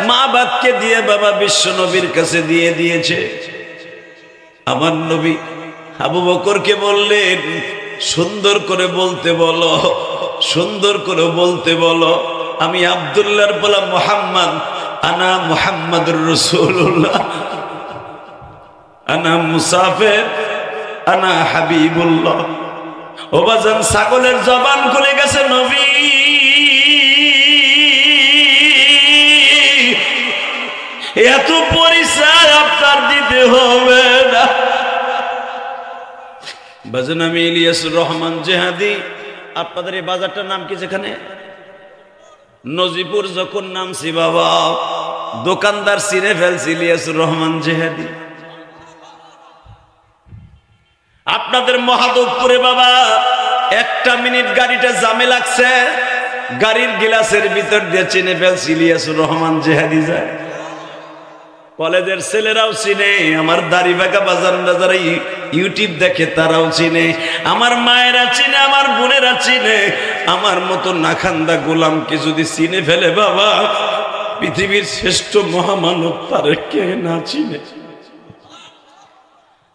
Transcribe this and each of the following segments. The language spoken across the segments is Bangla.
মা বাপকে দিয়ে বাবা বিশ্ব নবীর কাছে দিয়ে দিয়েছে। আমার নবী আবু বকরকে বললেন, সুন্দর করে বলতে বলো, সুন্দর করে বলতে বলো, আমি আব্দুল্লাহর বলা মুহাম্মদ, আনা মুহাম্মাদুর রাসূলুল্লাহ, আনা মুসাফির, আনা হাবিবুল্লাহ। ও বাজান, ছাগলের জবান খুলে গেছে নবী। এত পরিচয় আপনার দিতে হবে না। বাজান, আমি ইলিয়াসুর রহমান জেহাদি। আপনাদের এই বাজারটার নাম কি? যেখানে নজিপুর যখন নামছি বাবা, দোকানদার চিনে ফেলছি ইলিয়াসুর রহমান জেহাদি। আপনাদের মহাদেবপুরে বাবা 1 মিনিট গাড়িটা জামে লাগছে, গাড়ির গ্লাসের ভিতর দিয়ে চিনে ফেলছি ইলিয়াসুর রহমান জেহাদি যায়। কলেজের ছেলেরাও চিনে, আমার দাড়ি বাঁকা বাজানরা যারা ইউটিউব দেখে তারাও চিনে, আমার মায়েরা চিনে, আমার বোনেরা চিনে। আমার মতো নাখান্দা গোলামকে যদি চিনে ফেলে বাবা, পৃথিবীর শ্রেষ্ঠ মহামানব তারে কে না চিনে।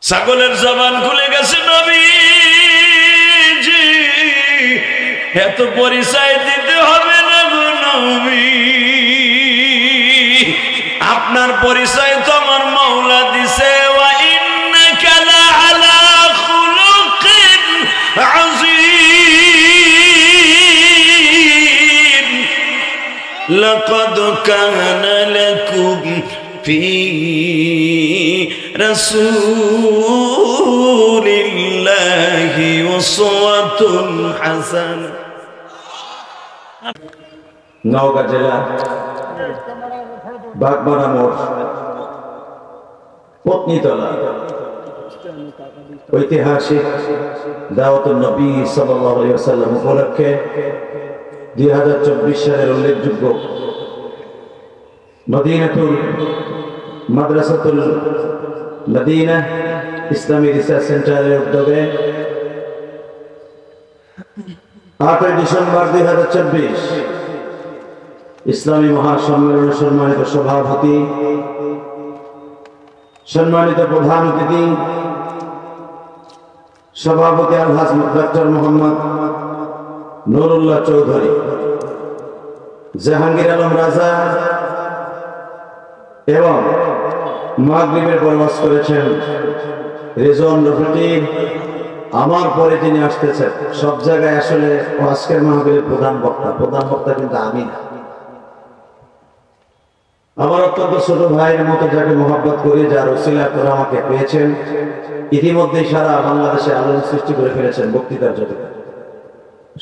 ছাগলের জবান খুলে গেছে নবীজি, এত পরিচয় দিতে হবে না গো নবী। আপনার পরিচয় তো আমার মাওলা দিছে, ওয়া ইন্নাকা লাআলা খুলুকিন আযীম। লাকাদ কানা লাকুম ফি রাসূলিল্লাহি উসওয়াতুন হাসানাহ। নওগাঁ জেলা বাগমারা মোড় পত্নীতলা ঐতিহাসিক দাওয়াতুন নবী সাল্লাল্লাহু আলাইহি ওয়াসাল্লাম উপলক্ষে 2024 সালের উল্লেখযোগ্য মদিনাতুল মাদ্রাসাতুল মদিনা ইসলামী রিসার্চ সেন্টারের উদ্যোগে 8 ডিসেম্বর 2024 ইসলামী মহাসম্মেলনের সম্মানিত সভাপতি, সম্মানিত প্রধান অতিথি, সভাপতি আলহাজ ডক্টর মোহাম্মদ নুরুল্লাহ চৌধুরী, জাহাঙ্গীর আলম রাজা এবং মাগরিবের পরবাস করেছেন রেজন রফিকি। আমার পরে যিনি আসতেছেন, সব জায়গায় আসলে আজকের মাহফিলের প্রধান বক্তা কিন্তু আমি না। আমার অত্যন্ত ছোট ভাইয়ের মতো যাকে মহব্বত করি, যার ওসিলা করে আমাকে পেয়েছেন, ইতিমধ্যে সারা বাংলাদেশে আলোড়ন সৃষ্টি করে ফেলেছেন বক্তৃতার জগতে।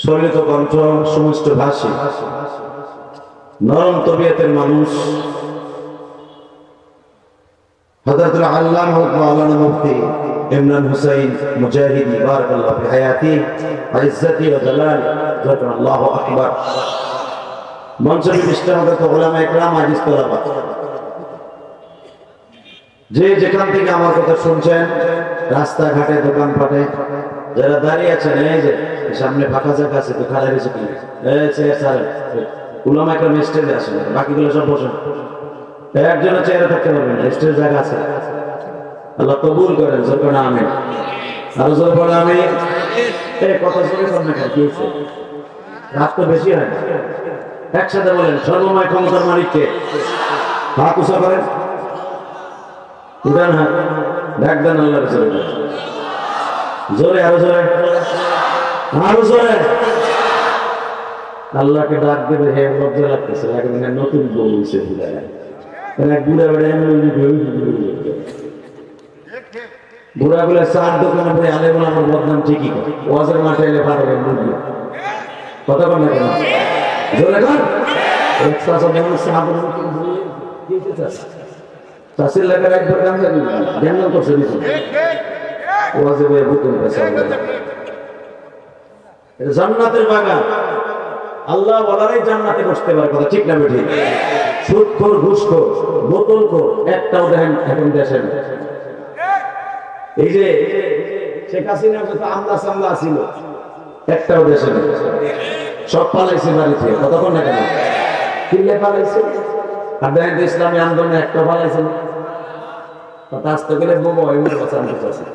সলিত কণ্ঠ, সমস্ত ভাষী, নরম তবিয়তের মানুষ, হযরতুল আল্লামা মাওলানা মুফতি ইমরান হুসাইন মুজাহিদি বারাকাল্লাহু ফি হায়াতি ওয়া ইজ্জতি ওয়া জালালি। আল্লাহু আকবার। মঞ্চ বিশিষ্ট হযরত উলামা ইকরাম, আজিজ তোলাবা, যে যেখান থেকে আমার কথা শুনছেন, রাস্তাঘাটে, দোকানপাটে যারা দাঁড়িয়ে আছেন, এই যে সামনে ফাঁকা জায়গা আছে, তো খালি বেশি কি উলামা ইকরাম স্টেজে আসেন, বাকিগুলো সব বসেন। একজনের চেয়ারে থাকতে পারবেন না, স্টেজ জায়গা আছে। আল্লাহ কবুল করেন, জোরে আমিন। আরো জোরে বলে আমিন। কথা জোরে করেন না, কি হয়েছে? রাত তো বেশি হয় না। একসাথে বলেন, সর্বময় ক্ষমতার মালিককে। হাত উঁচা করেন, উঠান হাত, ডাক দেন আল্লাহর জোরে, জোরে, আরো জোরে, আরো জোরে। আল্লাহকে ডাক দেবে, হে লজ্জা লাগতেছে, নতুন বউ হয়েছে বুড়া গুলা চার দোকানে পরে আলেম আমার বদনাম ঠিকই করে, ওয়াজের মাঠে এলে পারবেন বুঝলি কথা বল না কেন? জোরে কর। চাষির লেখার একবার গান জানি জ্ঞান করছে, ওয়াজে বয়ে বুকুন জান্নাতের বাগান। আল্লাহ বলারাই জান্নাতে বসতে পারে, কথা ঠিক না বেঠি? সুদখোর, ঘুষখোর, বোতলখোর একটাও দেখেন এখন দেশে না। এই যে শেখ হাসিনা যত আমলা সামলা ছিল, একটাও দেশে না, সব পালাইছে বাড়িতে। কতক্ষণ না কেন কিনলে পালাইছে? আর দেখেন ইসলামী আন্দোলনে একটা ভালাইছে না, আসতে গেলে বোমা আনতে চাচ্ছে।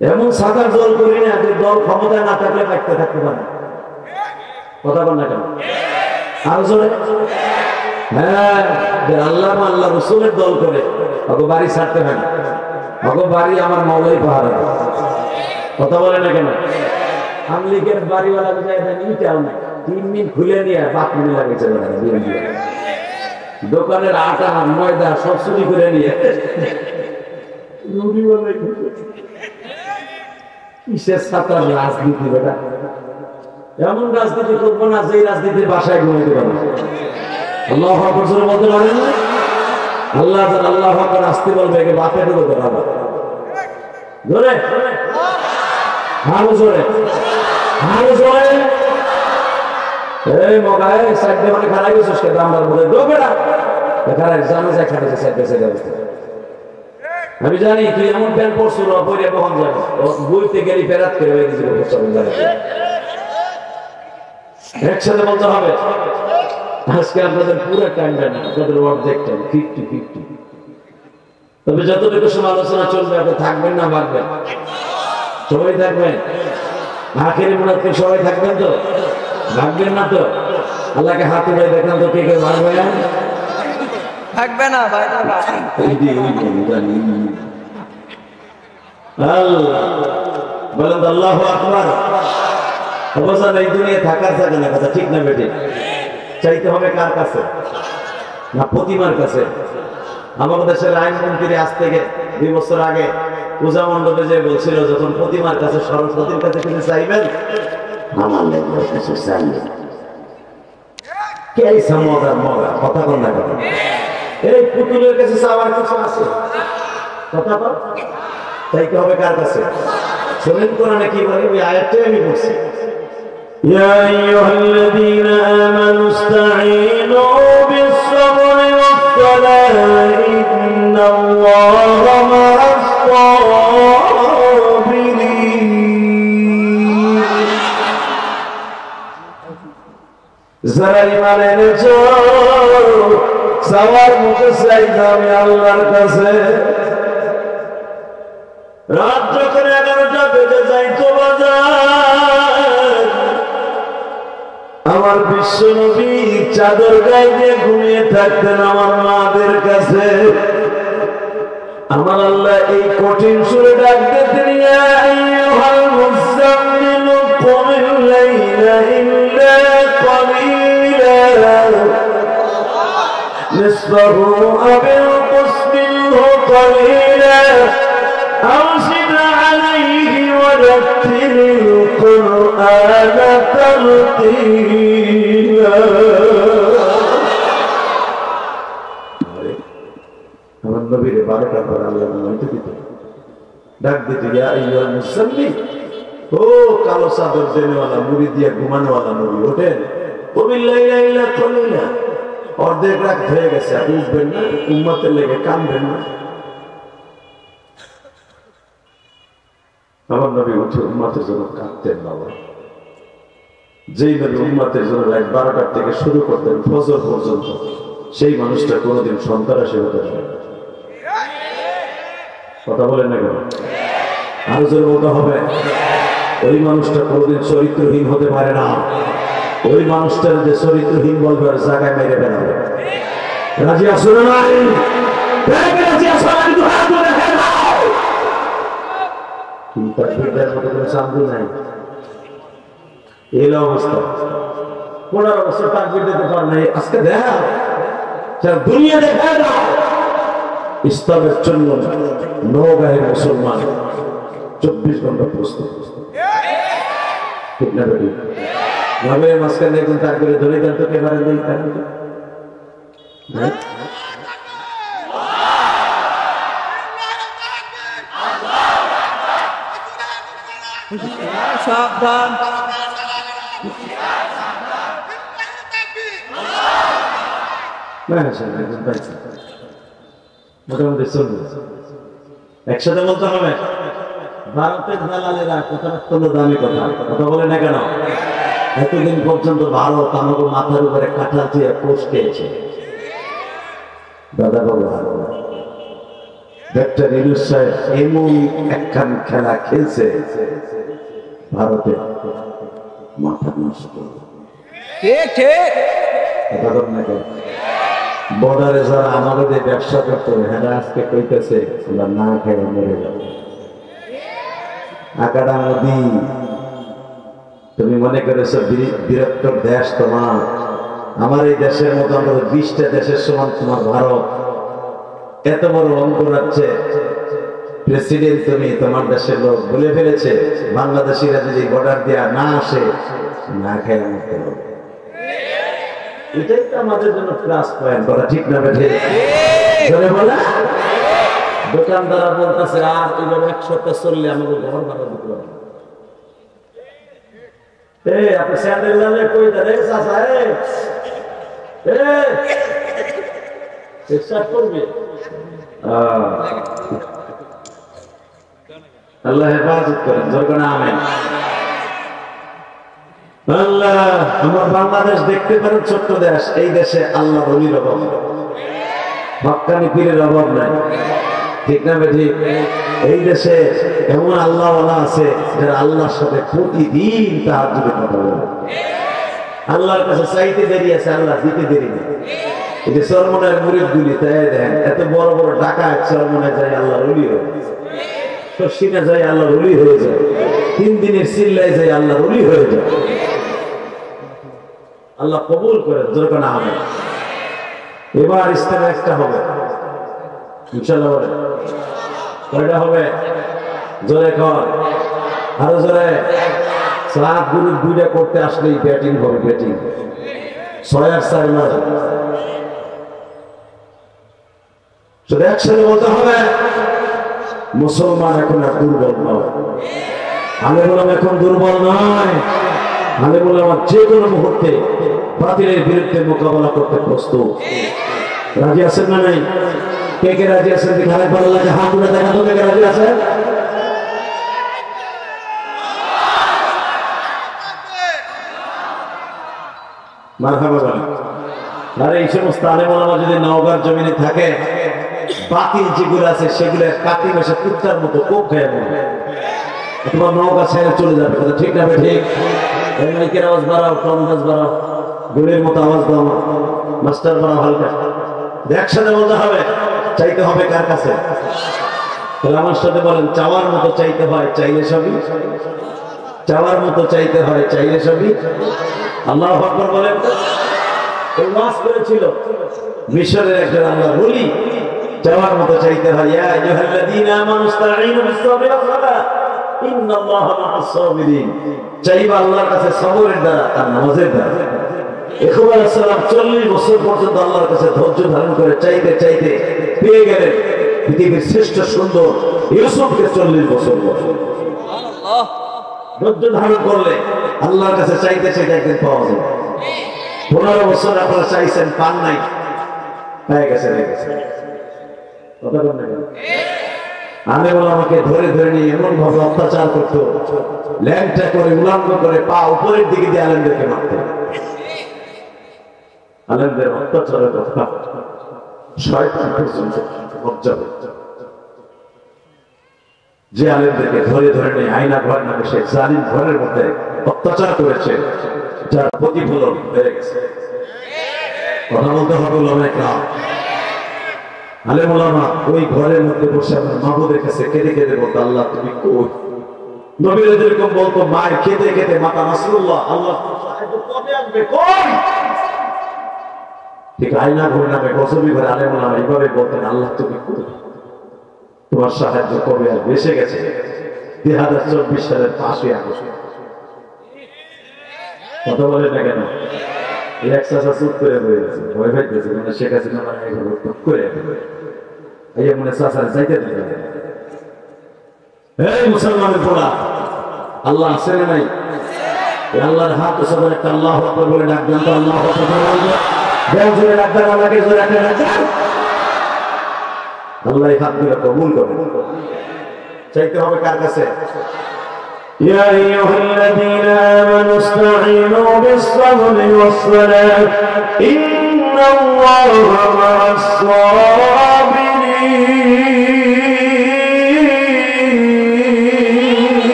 এমন সাঁতার দল করি না যে দল ক্ষমতায় না থাকলে থাকতে থাকতে পারে। কথা বল না কেন? আরো জোরে। হ্যাঁ, আল্লাহ আল্লাহ রসুলের দল করে ওকে বাড়ি ছাড়তে হয় না, ওকে বাড়ি আমার মাওলাই পাহাড়। কথা বলে না কেন? আমলিগের বাড়িওয়ালা ইটাও নাই, 3 মিনিট খুলে নিয়ে 5 মিনিট লাগেছে দোকানের আটা ময়দা সব চুরি করে নিয়ে কিসের সাঁতার রাজনীতি বেটা। এমন রাজনীতি করবো না যে রাজনীতির বাসায় ঘুমাইতে পারবো। আল্লাহ আকবার বলতে পারেন না? আল্লাহ আল্লাহ আকবার আসতে বলবে একে বাপের বলতে পারবো জোরে, আরো জোরে, আরো জোরে। এই মগায় সাইডে মানে খারাই গেছিস কে দামদার বলে দো বেটা খারাই জানো যায় খারাইছে সাইডে সাইডে অবস্থা। আমি জানি তুই এমন প্যান্ট পরছিল পরে কখন যাবে বইতে গেলি ফেরাত করে হয়ে গেছিল একসাথে বলতে হবে। আজকে আপনাদের পুরো টাইমটা না, আপনাদের অর্ধেক টাইম 50-50। তবে যতটুকু সমালোচনা চলবে আপনি থাকবেন না বাড়বেন? সবাই থাকবেন। আখেরি মুনাফে সবাই থাকবেন তো? ভাগবেন না তো? আল্লাহকে হাত উঠে দেখেন তো কে কে ভাগবেন? থাকবে না ভাই। বলেন আল্লাহু আকবার। অবশ্য এই দুনিয়া থাকার থাকে না, কথা ঠিক না বেটে? চাইতে হবে কার কাছে? না প্রতিমার কাছে। আমাদের দেশের আইনমন্ত্রী আজ থেকে 2 বছর আগে পূজা মণ্ডপে যে বলছিল যখন প্রতিমার কাছে সরস্বতীর কাছে কিছু চাইবেন আমার লেগে কিছু চাইবেন। কে মগা মগা কথা বল না কথা। এই পুতুলের কাছে চাওয়ার কিছু আছে? কথা বল। চাইতে হবে কার কাছে? শোনেন কোরআনে কি বলে, ওই আয়াতটাই আমি বলছি। يا أيها الذين آمنوا استعينوا بالصبر والصلاة إن الله مع الصابرين যারা ঈমান এনেছো সবার মুখে চাইতে আমি আল্লাহর কাছে। রাত যখন 11টা বেজে যাইতো বাজার, আমার বিশ্ব নবী চাদর গায়ে দিয়ে ঘুমিয়ে থাকতেন আমার মাদের কাছে। আমার আল্লাহ এই কঠিন সুরে ডাক দিতেন, ইয়া আইয়ুহাল মুযাম্মিলু কুমিল লাইলা ইল্লা قليلا نصفه أو انقص منه قليلا أو زد عليه ورتل القرآن ترتيلا আমার নবীর বারকা পর আল্লাহ নামতে দিত ডাক দিত ইয়া আইয়ুহাল মুযাম্মিল, ও কালো চাদর দেনেওয়ালা মুড়ি দিয়ে ঘুমানোওয়ালা নবী ওঠেন। অর্ধেক রাত হয়ে গেছে, আপনি উঠবেন না, উম্মতের লেগে কাঁদবেন না। আমার নবী উঠে উম্মতের জন্য কাঁদতেন বাবা। যেই নবী উম্মতের জন্য রাত 12টার থেকে শুরু করতেন ফজর পর্যন্ত, সেই মানুষটা কোনোদিন সন্ত্রাসী হতে পারে। কথা বলেন না কেন? আরো জোরে বলতে হবে, ওই মানুষটা কোনোদিন চরিত্রহীন হতে পারে না। ওই মানুষটার যে চরিত্রহীন বলবে আর জায়গায় মেরে বেড়াবে। রাজি আসো না নাই? রাজি আসো না? কিন্তু হাত ধরে হ্যাঁ নাও। কি তাকবীরের মতো কোনো শান্তি নাই। এই অবস্থা 15 বছর তাকবীর দিতে পার নাই, আজকে দেখা যারা দুনিয়া দেখায় না ইসলামের জন্য নওগাঁয়ে মুসলমান 24 ঘন্টা প্রস্তুত। ঠিক না বেটি? নগরের মাঝখানে একজন তার করে ধরে দেন তো কেবারে নেই তার সাবধান। মোটামুটি চলবে, একসাথে বলতে হবে। ভারতের দালালেরা কথা দামি কথা কথা বলে না কেন? এতদিন পর্যন্ত ভারত আমাকে মাথার উপরে কাঁঠাল দিয়ে পোষ খেয়েছে। দাদা বাবু ডক্টর ইউনূস সাহেব এমন একখান খেলা খেলছে, ভারতে মাথা নষ্ট। ঠিক ঠিক বর্ডারে যারা আমাদের ব্যবসা করতে হবে, হ্যাঁ আজকে কইতেছে না খেয়ে মরে যাবে। আকাডা মোদি, তুমি মনে করেছো বৃহত্তর দেশ তোমার, আমার এই দেশের মতো আমাদের 20টা দেশের সমান তোমার ভারত। এত বড় অঙ্গরাজ্যে প্রেসিডেন্ট তুমি, তোমার দেশের লোক বলে ফেলেছে বাংলাদেশিরা যদি বর্ডার দেওয়া না আসে না খেয়ে মরতে হবে। এটাই তো আমাদের জন্য প্লাস পয়েন্ট, কথা ঠিক না বেঠে? বলে দোকানদারা বলতেছে আর এইভাবে 1 সপ্তাহ চললে আমাদের ঘর ভাড়া দিতে হবে। আপনি স্যান্ডেল লালে কই দেন চাচা? করবে আল্লাহ হেফাজত করেন, যখন আমেন। আল্লাহ, আমার বাংলাদেশ দেখতে পারেন ছোট্ট দেশ, এই দেশে আল্লাহ বলির অভাব, হক্কানি পীরের অভাব নাই, ঠিক না ঠিক? এই দেশে এমন আল্লাহওয়ালা আছে যারা আল্লাহর সাথে প্রতিদিন তাহাজ্জুদে কথা বলে। আল্লাহর কাছে চাইতে দেরি আছে, আল্লাহ দিতে দেরি নেই। এই যে চরমনার মুরিদগুলি তাই দেখেন, এত বড় বড় ডাকাত চরমনায় যায় আল্লাহর ওলি হয়ে, শর্ষিনা যায় আল্লাহর ওলি হয়ে যায়, 3 দিনের চিল্লায় যায় আল্লাহর ওলি হয়ে যায়। আল্লাহ কবুল করেন, যখন আমেন। এবার ইস্তেমা একটা হবে ইনশাআল্লাহ। বলে কয়টা হবে? জোরে কর, আরো জোরে। 7 গ্রুপ 2টা করতে আসলেই ব্যাটিং হবে, ব্যাটিং 6 আর 4 মাস শুধু একসাথে বলতে হবে মুসলমান এখন আর দুর্বল নয়, আলেম ওলামা এখন দুর্বল নয়। আলেম ওলামা যে কোনো মুহূর্তে বাতিলের বিরুদ্ধে মোকাবেলা করতে প্রস্তুত। রাজি আছেন না নাই? কে কে রাজি আছেন? দেখালে ভালো লাগে, হাত তুলে দেখা তো কে রাজি আছেন? মারহাবা বলেন। আর এই সমস্ত আলেম ওলামা যদি নওগাঁর জমিনে থাকে, বাতিল যেগুলো আছে সেগুলো কাটি মেশে কুত্তার মতো কোপ খেয়ে মরবে, তোমার নওগাঁ ছেড়ে চলে যাবে, কথা ঠিক না? ঠিক। এই মাইকের আওয়াজ বাড়াও, টন্দাজ বাড়াও, গুলির মতো আওয়াজ দাও, মাস্টার বাড়াও হালকা। একসাথে বলতে হবে, চাইতে হবে কার কাছে? তাহলে আমার সাথে বলেন, চাওয়ার মতো চাইতে হয়, চাইলে সবই। চাওয়ার মতো চাইতে হয়, চাইলে সবই। আল্লাহু আকবার বলেন। এই ওয়াজ করেছিল মিশরের একজন আল্লাহর ওলি, চাওয়ার মতো চাইতে হয়। ইয়া আইয়ুহাল্লাযীনা আমানু ইসতাঈনু বিস-সাবরি ওয়াস-সালাহ ইন্নাল্লাহা মা'আস-সাবিরিন। চাইবা আল্লাহর কাছে সবরের দ্বারা আর নামাজের দ্বারা। ইয়াকুব আলাইহিস সালাম 40 বছর পর্যন্ত আল্লাহর কাছে ধৈর্য ধারণ করে চাইতে চাইতে পেয়ে গেলেন পৃথিবীর শ্রেষ্ঠ সুন্দর ইউসুফকে। 40 বছর সুবহানাল্লাহ ধৈর্য ধারণ করলে আল্লাহর কাছে চাইতে চাইতে একদিন পাওয়া যাবে। 15 বছর আপনারা চাইছেন, পান নাই, পেয়ে গেছে, হয়ে গেছে। কথা বলেন না কেন? আমি বলে আমাকে ধরে ধরে নিয়ে এমন ভাবে অত্যাচার করতো, ল্যাংটা করে উলাঙ্গ করে পা উপরের দিকে দিয়ে আলেমদেরকে মারতে। আলেমদের অত্যাচারের কথা শয়তান পর্যন্ত লজ্জা হচ্ছে। যে আলেমদেরকে ধরে ধরে নিয়ে আয়না ঘর নামে সে জালিম ঘরের মধ্যে অত্যাচার করেছে, যার প্রতিফলন হয়ে গেছে। কথা বলতে হবে ওলামায়ে আলেম ওলামা ওই ঘরের মধ্যে বসে আমার মাহবুবের কাছে কেঁদে কেঁদে বলতো, আল্লাহ তুমি কই? নবীরা যেরকম বলতো মায়ের খেতে খেতে, মাতা নাসরুল্লাহ, আল্লাহ কবে আসবে, কই? ঠিক আয়না ঘর নামে গজবি ঘরে আলেম ওলামা এইভাবে বলতেন, আল্লাহ তুমি কই? তোমার সাহায্য কবে আর বেসে গেছে। 2024 সালের 5ই আগস্ট। কথা বলে না কেন? চুপ করে বয়ে গেছে, ভয় পাইতেছে, মানে শেখ হাসিনা চুপ করে মনে চাষার চাইতে দিতে। এই মুসলমানের পোড়া, আল্লাহ আছে না নাই? আল্লাহর হাত সবার একটা আল্লাহু আকবার বলে ডাক দেন তো। আল্লাহু আকবার বলবে, জোরে ডাক দেন, আল্লাহকে জোরে একটা ডাক দেন। আল্লাহ এই হাতগুলো কবুল করবে। চাইতে হবে কার কাছে? يا أيها الذين آمنوا استعينوا بالصبر والصلاة إن الله مع الصابرين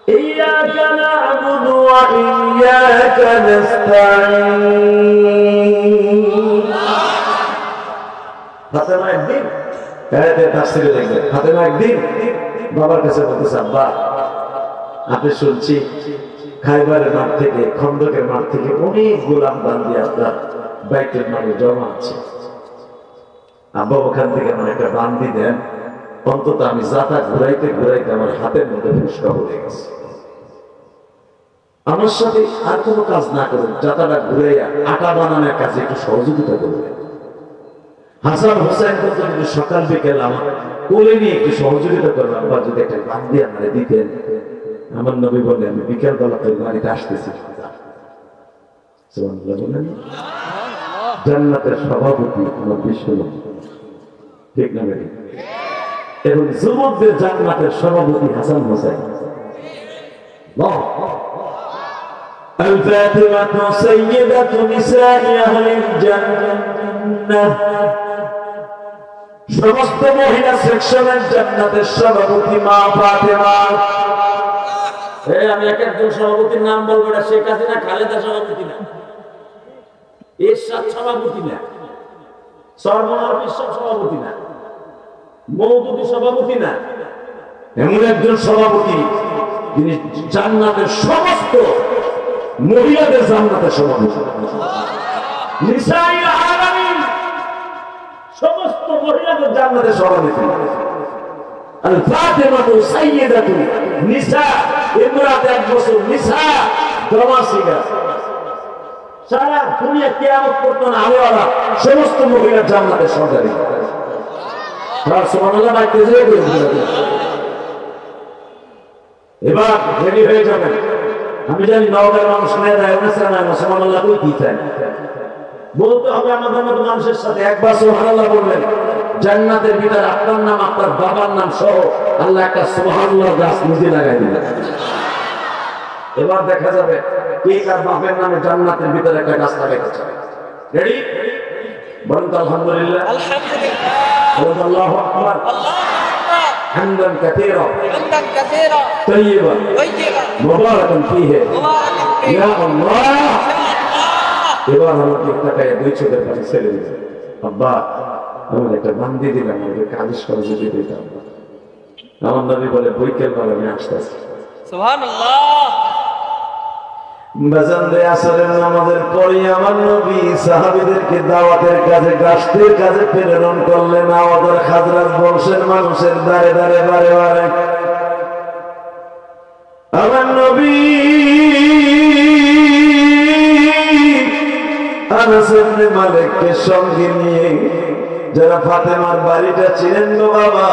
إياك نعبد وإياك نستعين ফাতেমা একদিন তাফসীরে দেখবেন ফাতেমা একদিন বাবার কাছে বলতেছে, আব্বা আপনি শুনছি খাইবারের মাঠ থেকে খন্দকের মাঠ থেকে অনেক গোলাম বান্দি আপনার বাইতুল মালে জমা আছে, আব্বা ওখান থেকে আমার একটা বান্দি দেন, অন্তত আমি জাতা ঘুরাইতে ঘুরাইতে আমার হাতের মধ্যে ফুসকা হয়ে গেছে, আমার সাথে আর কোনো কাজ না করুন, জাতাটা ঘুরাইয়া আটা বানানোর কাজে একটু সহযোগিতা করবেন। হাসান হোসেন কিন্তু সকাল বিকেল আমার কোলে নিয়ে একটু সহযোগিতা করবেন, আবার যদি একটা বান্দি আমাদের দিতেন। আমার নবী বলে, আমি বিকেল বেলা তোর বাড়িতে আসতেছি। জান্নাতের সভাপতি আমার বিশ্বনবী, ঠিক না বেটি? এবং যুবকদের জান্নাতের সভাপতি হাসান হোসেন। الفاتحة سيدة نساء أهل الجنة সমস্ত মহিলা সেকশনের জান্নাতের সভাপতি মা ফাতেমা। আমি এক একজন সভাপতির নাম বলবো না, শেখ হাসিনা খালেদা সভাপতি না, এরশাদ সভাপতি না, সরমনার বিশ্ব সভাপতি না, মৌদুদি সভাপতি না, এমন একজন সভাপতি যিনি জান্নাতের সমস্ত মহিলাদের জান্নাতের সভাপতি, নিসাইল আলামিন সমস্ত মহিলাদের জান্নাতের সভাপতি। আল ফাতিমাতু সাইয়্যিদাতু নিসা, ইমরাত 1 বছর, নিসা দমাসিগা, সারা দুনিয়া কিয়ামত পর্যন্ত আলেওয়ালা সমস্ত মহিলা জান্নাতের সর্দারি। সুবহানাল্লাহ বাইতে যে এবার রেডি হয়ে যাবেন। আমি জানি নওগাঁর মানুষ নেয় দেয় না, সুবহানাল্লাহ কই কি চায় বলতে হবে আমাদের মতো মানুষের সাথে। একবার সুবহানাল্লাহ বললেন, জান্নাতের ভিতরে আপনার নাম আপনার বাবার নাম সহ আল্লাহ একটা সুবহানাল্লাহ গাছ নিজে লাগাই দিলেন। এবার দেখা যাবে কে কার বাপের নামে জান্নাতের ভিতরে একটা গাছ লাগাইতে চায়। রেডি? বলুন তো আলহামদুলিল্লাহ, আলহামদুলিল্লাহ, আল্লাহু আকবার, হামদান কাসীরা, হামদান কাসীরা, তাইয়্যিবা, তাইয়্যিবা, মুবারাকান ফীহি, ইয়া আল্লাহ। এবার আমাকে টাকায় 2 চোখের পানি ছেড়ে দিল, আব্বা আমার একটা বান্দি দিলাম, আমাকে কাজ করে যদি দিতাম। আমার নবী বলে, বৈকাল বেলা আমি আসতেছি। সুবহানাল্লাহ। বাজানরে আসরের নামাজের পরে আমার নবী সাহাবীদেরকে দাওয়াতের কাজে, গাছতের কাজে প্রেরণ করলেন। আমাদের খাজরাজ বংশের মানুষের দ্বারে দ্বারে বারে বারে আমার নবী আনাস ইবনে মালিককে সঙ্গে নিয়ে, যারা ফাতেমার বাড়িটা চিনেন গো বাবা,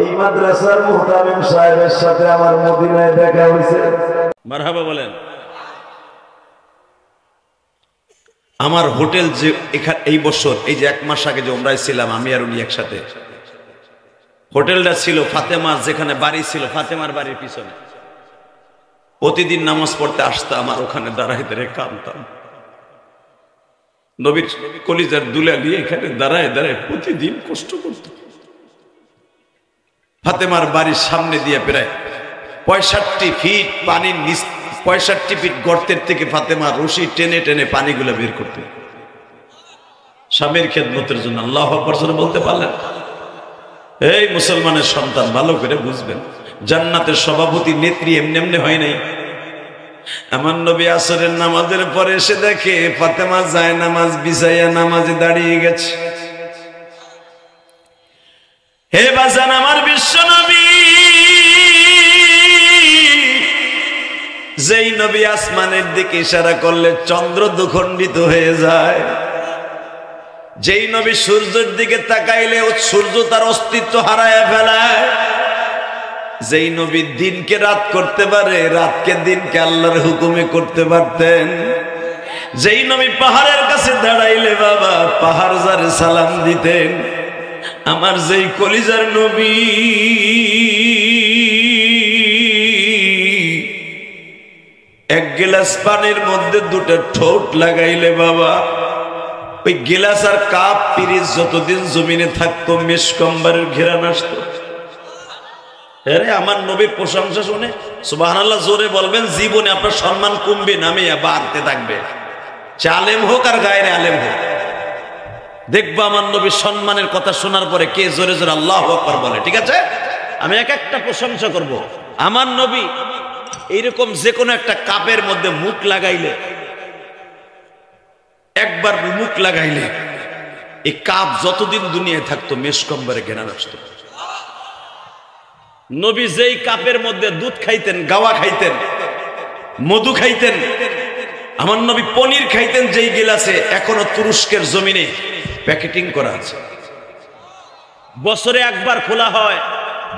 এই মাদ্রাসার মুহতামিম সাহেবের সাথে আমার মদিনায় দেখা হয়েছে। মারহাবা বলেন। আমার হোটেল যে এখানে এই বছর এই যে 1 মাস আগে যে ওমরায় ছিলাম আমি আর উনি একসাথে, হোটেলটা ছিল ফাতেমার, যেখানে বাড়ি ছিল ফাতেমার বাড়ির পিছনে। প্রতিদিন নামাজ পড়তে আসতাম, আর ওখানে দাঁড়ায় দাঁড়ায় কাঁদতাম। নবীর কলিজার দুলা নিয়ে এখানে দাঁড়ায় দাঁড়ায় প্রতিদিন কষ্ট করত। ফাতেমার বাড়ির সামনে দিয়ে প্রায় 65 ফিট পানির নিচ, 65 ফিট গর্তের থেকে ফাতেমা রশি টেনে টেনে পানিগুলো বের করতে, স্বামীর খেদমতের জন্য। আল্লাহু আকবার বলতে পারলেন? এই মুসলমানের সন্তান ভালো করে বুঝবেন, জান্নাতের সভাপতি নেত্রী এমনি এমনি হয় নাই। আমার নবী আসরের নামাজের পরে এসে দেখে ফাতেমা যায় নামাজ বিছাইয়া নামাজে দাঁড়িয়ে গেছে। হে বাজান, আমার বিশ্ব নবী, যেই নবী আসমানের দিকে ইশারা করলে চন্দ্র দুখণ্ডিত হয়ে যায়, যেই নবী সূর্যের দিকে তাকাইলে ও সূর্য তার অস্তিত্ব হারায় ফেলায়, যেই নবী দিনকে রাত করতে পারে, রাতকে দিনকে আল্লাহর হুকুমে করতে পারতেন, যেই নবী পাহাড়ের কাছে দাঁড়াইলে বাবা পাহাড় যারে সালাম দিতেন, আমার যেই কলিজার নবী এক গিলাস পানির মধ্যে দুটো ঠোঁট লাগাইলে বাবা ওই গিলাস আর কাপ পিরিচ যতদিন জমিনে থাকতো মেশকম্বরের ঘেরান আসতো। আরে আমার নবীর প্রশংসা শুনে সুবহানাল্লাহ জোরে বলবেন, জীবনে আপনার সম্মান কমবে নামে বাড়তে থাকবে। সে আলেম হোক আর গায়ের আলেম হোক, দেখবো আমার নবীর সম্মানের কথা শোনার পরে কে জোরে জোরে আল্লাহু আকবার বলে। ঠিক আছে, আমি এক একটা প্রশংসা করব। আমার নবী এইরকম যে কোনো একটা কাপের মধ্যে মুখ লাগাইলে, একবার মুখ লাগাইলে এই কাপ যতদিন দুনিয়ায় থাকতো মেশকম্বরে ঘেরান আসতো। নবী যেই কাপের মধ্যে দুধ খাইতেন, গাওয়া খাইতেন, মধু খাইতেন, আমার নবী পনির খাইতেন যেই গিলাসে, এখনো তুরস্কের জমিনে প্যাকেটিং করা আছে। বছরে একবার খোলা হয়।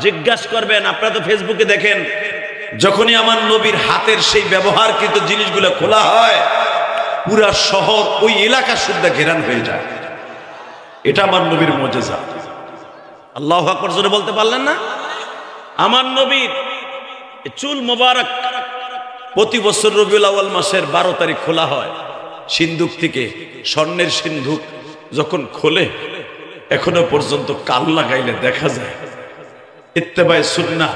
জিজ্ঞাসা করবেন, আপনারা তো ফেসবুকে দেখেন, যখনই আমার নবীর হাতের সেই ব্যবহারকৃত জিনিসগুলো খোলা হয়, পুরা শহর ওই এলাকা শুদ্ধা ঘেরান হয়ে যায়। এটা আমার নবীর মুজিজা। আল্লাহু আকবার জোরে বলতে পারলেন না? আমার নবীর চুল মোবারক প্রতি বছর রবিউল আউয়াল মাসের 12 তারিখ খোলা হয়। সিন্ধুক থেকে স্বর্ণের সিন্ধুক যখন খোলে, এখনো পর্যন্ত কাল লাগাইলে দেখা যায়। ইত্তেবায়ে সুন্নাহ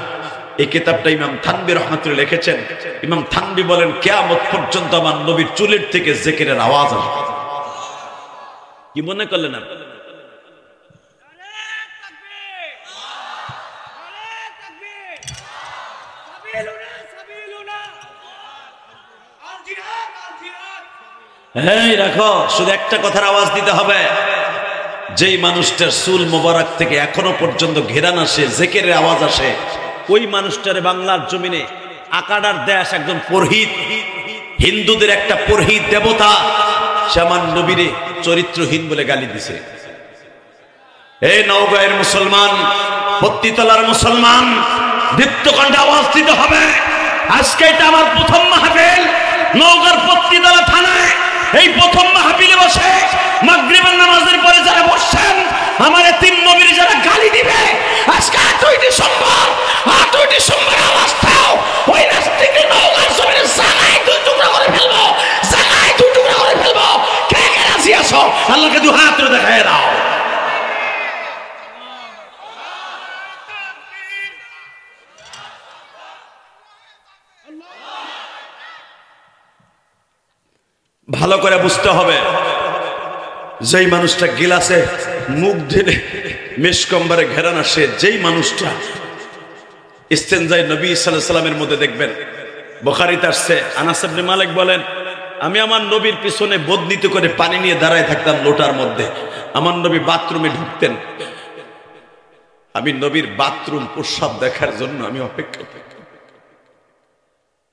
এই কিতাবটা ইমাম থানবী রহমাতুল্লাহ লিখেছেন। ইমাম থানবী বলেন, কিয়ামত পর্যন্ত আমার নবীর চুলের থেকে জিকিরের আওয়াজ আসবে। কি মনে করলেন আপনি? হ্যাঁ রাখো, শুধু একটা কথার আওয়াজ দিতে হবে। যেই মানুষটার চুল মোবারক থেকে এখনো পর্যন্ত ঘেরান আসে, জিকিরের আওয়াজ আসে, ওই মানুষটারে বাংলার জমিনে আকাডার দেশ একজন পুরোহিত, হিন্দুদের একটা পুরোহিত দেবতা, সে আমার নবীরে চরিত্রহীন বলে গালি দিছে। এই নওগাঁয়ের মুসলমান, পত্তিতলার মুসলমান, দীপ্তকণ্ঠে আওয়াজ দিতে হবে। আজকে এটা আমার প্রথম মাহফিল নওগাঁর পত্তিতলা থানায়। এই প্রথম মাহফিলে বসে মাগরিবের নামাজের পরে যারা বসছেন, আমার তিন নবীর যারা গালি দিবে, আজকে 8ই ডিসেম্বর আওয়াজ দাও। ওই নাস্তিক নওগাঁর জমিনে জায়গায় দুই টুকরা করে ফেলবো, জায়গায় দুই টুকরা করে ফেলবো। কে কে রাজি আছো? আল্লাহকে দু হাত ধরে দেখায় দাও। ভালো করে বুঝতে হবে, যেই মানুষটা গিলাসে মুখ ধুলে মেশকম্বরে ঘেরান আসে, যেই মানুষটা ইস্তেনজায় নবী সাল্লাল্লাহু আলাইহি ওয়াসাল্লামের মধ্যে দেখবেন, বুখারীতে আসছে, আনাস ইবনে মালিক বলেন, আমি আমার নবীর পিছনে বদনিত করে পানি নিয়ে দাঁড়ায় থাকতাম লোটার মধ্যে। আমার নবী বাথরুমে ঢুকতেন, আমি নবীর বাথরুম প্রস্রাব দেখার জন্য আমি অপেক্ষা করতাম।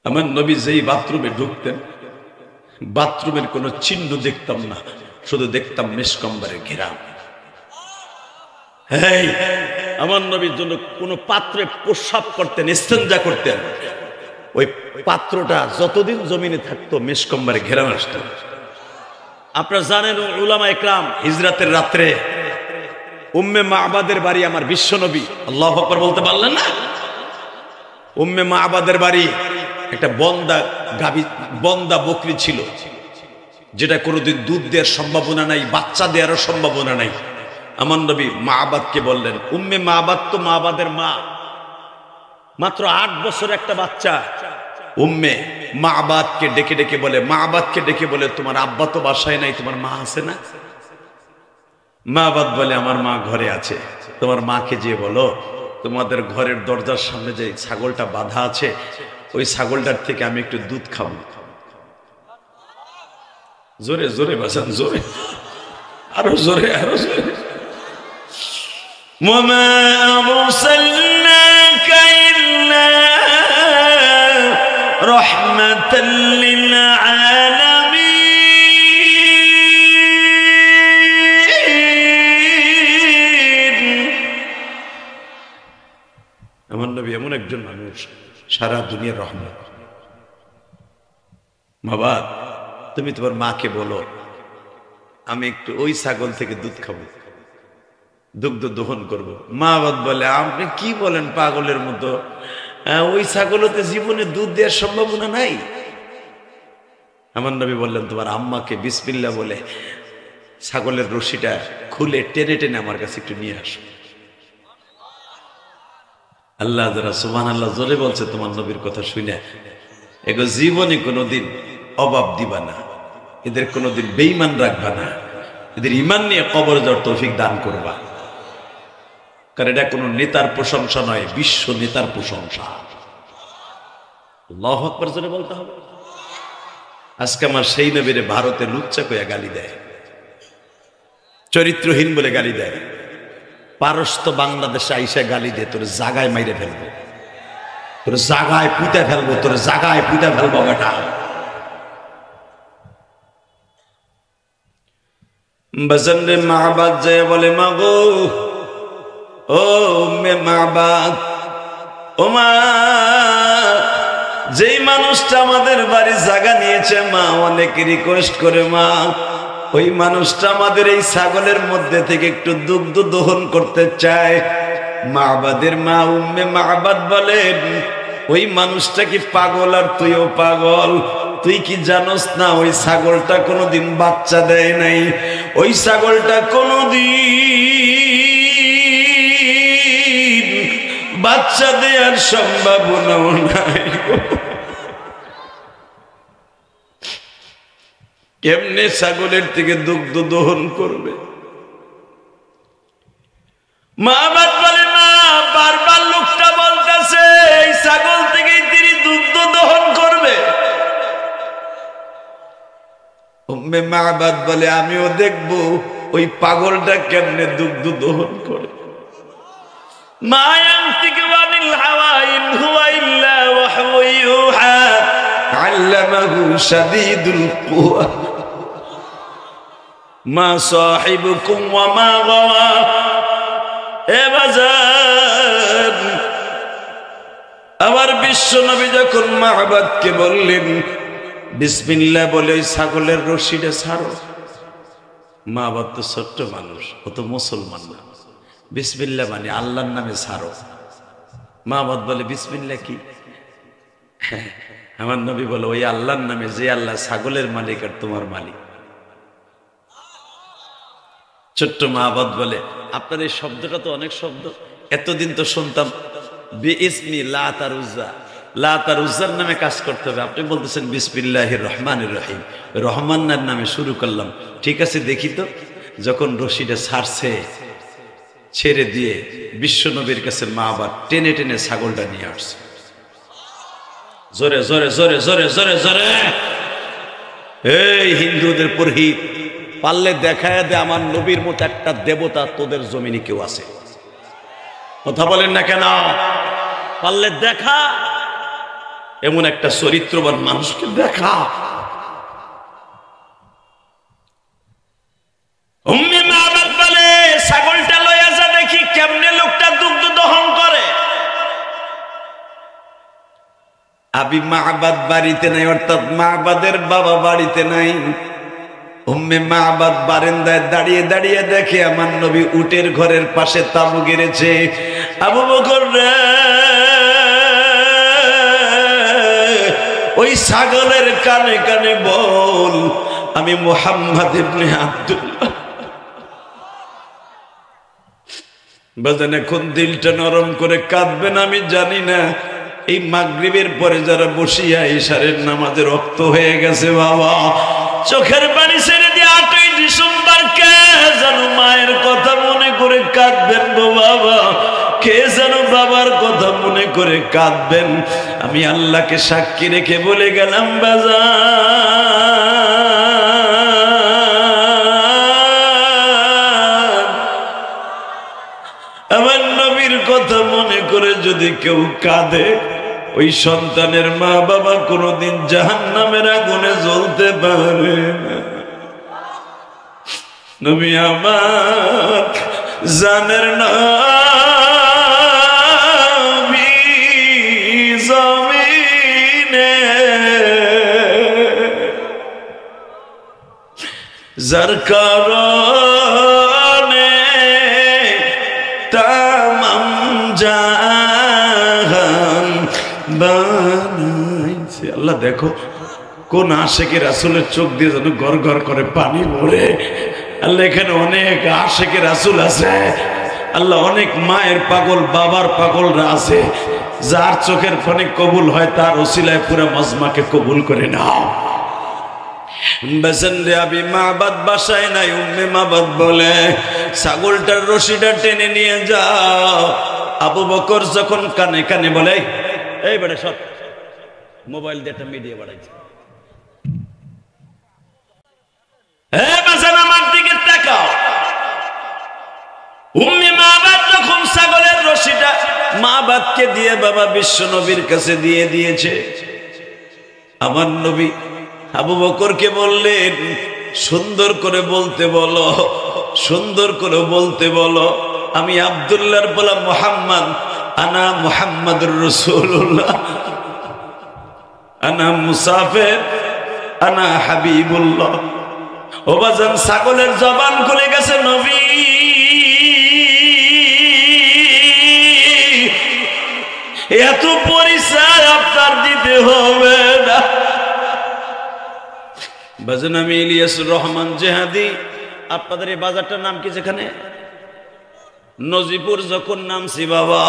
আমার নবী যেই বাথরুমে ঢুকতেন, বাথরুমের কোন চিহ্ন দেখতাম না, শুধু দেখতাম মেশকম্বরের ঘেরান। এই আমার নবীর জন্য কোন পাত্রে প্রস্রাব করতেন, ইস্তেনজা করতেন, ওই পাত্রটা যতদিন জমিনে থাকতো মেশকম্বরে ঘেরান আসতো। আপনারা জানেন, উলামা ইকরাম হিজরাতের রাত্রে উম্মে মা'বাদের বাড়ি আমার বিশ্বনবী, আল্লাহু আকবার বলতে পারলেন না? উম্মে মা'বাদের বাড়ি একটা বন্দা বকরি ছিল, যেটা কোনোদিন দুধ দেওয়ার সম্ভাবনা নাই, বাচ্চা দেওয়ারও সম্ভাবনা নাই। আমার নবী মা'বাদকে বললেন, উম্মে মা'বাদ তো মা'বাদের মা, মাত্র 8 বছর একটা বাচ্চা। উম্মে মা'বাদকে ডেকে ডেকে বলে, তোমার আব্বা তো বাসায় নাই, তোমার মা আছে না? মা'বাদ বলে, আমার মা ঘরে আছে। তোমার মাকে যে বলো, তোমাদের ঘরের দরজার সামনে যে ছাগলটা বাঁধা আছে, ওই ছাগলটার থেকে আমি একটু দুধ খাবো। জোরে জোরে বাসান, জোরে, আরো জোরে, আরো জোরে। ওয়ামা আরসালনাকা ইল্লা রাহমাতাল লিল আলামিন। আমার নবী এমন একজন মানুষ, সারা দুনিয়ার রহমত। বাবা, তুমি তোমার মাকে বলো, আমি একটু ওই ছাগল থেকে দুধ খাবো। দুগ্ধ দহন করব। মা বাদ বলে আপনি কি বলেন পাগলের মতো, ওই ছাগলতে জীবনে দুধ দেওয়ার সম্ভাবনা নাই। আমার নবী বললেন তোমার আম্মাকে বিসমিল্লাহ বলে ছাগলের রশিটা খুলে টেনে টেনে আমার কাছে একটু নিয়ে আসো। আল্লাহ যারা সুবহানাল্লাহ জোরে বলছে তোমার নবীর কথা শুনে, এগো জীবনে কোনোদিন অভাব দিবা না, এদের কোনোদিন বেঈমান রাখবা না, এদের ঈমান নিয়ে কবর যাওয়ার তৌফিক দান করবা। কারণ এটা কোনো নেতার প্রশংসা নয়, বিশ্ব নেতার প্রশংসা। আল্লাহু আকবার জোরে বলতে হবে। আজকে আমার সেই নবীরে ভারতে লুচ্চা কইয়া গালি দেয়, চরিত্রহীন বলে গালি দেয়। পারস্ত বাংলাদেশে আইসা গালি দেয়, তোর জাগায় মাইরে ফেলবো, তোর জাগায় পুঁতে ফেলবো, তোর জাগায় পুঁতে ফেলবো বেটা। বসন্তে মাহবাদ যায় বলে মাগো, ও মে মাহবাদ, ও মা, যেই মানুষটা আমাদের বাড়ি জায়গা নিয়েছে মা, অনেক রিকোয়েস্ট করে মা, ওই মানুষটা আমাদের এই ছাগলের মধ্যে থেকে একটু দুগ্ধ দহন করতে চায়। মাহবাদের মা উম্মে মাহবাদ বলেন, ওই মানুষটা কি পাগল আর তুইও পাগল? তুই কি জানোস না ওই ছাগলটা কোনোদিন বাচ্চা দেয় নাই, ওই ছাগলটা কোনোদিন বাচ্চা দেওয়ার সম্ভাবনাও নাই। কেমনে ছাগলের থেকে দুগ্ধ দহন করবে? মাহবাদ বলে মা, বারবার লোকটা বলতেছে এই ছাগল থেকেই তিনি দুগ্ধ দহন করবে। উম্মে মাহবাদ বলে আমিও দেখবো ওই পাগলটা কেমনে দুগ্ধ দহন করে। মা ইয়ানতিকু আনিল হাওয়া ইন হুয়া ইল্লা ওয়াহয়ু ইউহা আল্লামাহু শাদীদুল কুওয়া মা সাহিবুকুম ওয়া মা গাওয়া। এ বাজার, আমার বিশ্ব নবী যখন মাহবাদকে বললেন বিসমিল্লাহ বলে ওই ছাগলের রশিটা ছাড়ো, মাহবাদ তো ছোট্ট মানুষ, ও তো মুসলমান না, বিসমিল্লাহ মানে আল্লাহর নামে ছাড়ো। মাহবাদ বলে বিসমিল্লাহ কি? আমার নবী বলে ওই আল্লাহর নামে যে আল্লাহ ছাগলের মালিক আর তোমার মালিক। ছোট্ট মাহবাদ বলে আপনার এই শব্দটা তো অনেক শব্দ, এতদিন তো শুনতাম বিইসমি লাত আর উজ্জা, লাত আর উজ্জার নামে কাজ করতে হবে, আপনি বলতেছেন বিসমিল্লাহির রহমানির রহিম, রহমানের নামে শুরু করলাম। ঠিক আছে দেখি তো। যখন রশিটা ছাড়ছে, ছেড়ে দিয়ে বিশ্ব নবীর কাছে মাহবাদ টেনে টেনে ছাগলটা নিয়ে আসছে। জোরে জোরে জোরে জোরে জোরে জোরে। এই হিন্দুদের পুরোহিত, পারলে দেখায় দে আমার নবীর মতো একটা দেবতা তোদের জমিনে কেউ আছে। কথা বলেন না কেন? পারলে দেখা, এমন একটা চরিত্রবান মানুষকে দেখা। উম্মে মাহবাদ বলে ছাগলটা লইয়া যা দেখি কেমনে লোকটা দুগ্ধ দহন করে। আবি মাহবাদ বাড়িতে নাই, অর্থাৎ মাহবাদের বাবা বাড়িতে নাই। উম্মে মাহবাদ বারান্দায় দাঁড়িয়ে দাঁড়িয়ে দেখে আমার নবী উটের ঘরের পাশে তাবু গেড়েছে। আবু বকর রে, ওই ছাগলের কানে কানে বল আমি মুহাম্মদ ইবনে আব্দুল্লাহ। বাজান এখন দিলটা নরম করে কাঁদবেন আমি জানি না, এই মাগরিবের পরে যারা বসিয়া ইশারের নামাজের রক্ত হয়ে গেছে বাবা, চোখের পানি ছেড়ে দিয়ে 8ই ডিসেম্বর কে যেন মায়ের কথা মনে করে কাঁদবেন গো বাবা, কে যেন বাবার কথা মনে করে কাঁদবেন। আমি আল্লাহকে সাক্ষী রেখে বলে গেলাম বাজার, আমার নবীর কথা মনে করে যদি কেউ কাঁদে, ওই সন্তানের মা বাবা কোনোদিন জাহান্নামের আগুনে জ্বলতে পারে না। নবী আমার জানের নবী জমিনে যার কারণে আল্লাহ দেখো কোন আশেকে রাসূলের চোখ দিয়ে যেন গড় গড় করে পানি পড়ে। আল্লাহ এখানে অনেক আশেকে রাসূল আছে, আল্লাহ অনেক মায়ের পাগল বাবার পাগলরা আছে, যার চোখের পানি কবুল হয় তার ওসিলায় পুরো মজমাকে কবুল করে নাও। বেসেন্দ্রে আবি মাবাদ বাসায় নাই, উম্মে মাবাদ বলে ছাগলটার রশিটা টেনে নিয়ে যাও। আবু বকর যখন কানে কানে বলে এই বেটা সব মোবাইল দিয়ে একটা মিডিয়া বাড়াইছে, আমার দিকে তাকাও। উম্মে মাবাদ যখন ছাগলের রশিটা মাবাদকে দিয়ে বাবা বিশ্ব নবীর কাছে দিয়ে দিয়েছে, আমার নবী আবু বকরকে বললেন সুন্দর করে বলতে বলো, সুন্দর করে বলতে বলো, আমি আব্দুল্লাহর বলা মুহাম্মদ, আনা মুহাম্মাদুর রাসূলুল্লাহ, আনা মুসাফির, আনা হাবিবুল্লাহ। ও বাজান ছাগলের জবান খুলে গেছে, নবী এত পরিচয় আপনার দিতে হবে না। বাজান আমি ইলিয়াসুর রহমান জেহাদি, আপনাদের এই বাজারটার নাম কি? যেখানে নজিপুর যখন নামছি বাবা,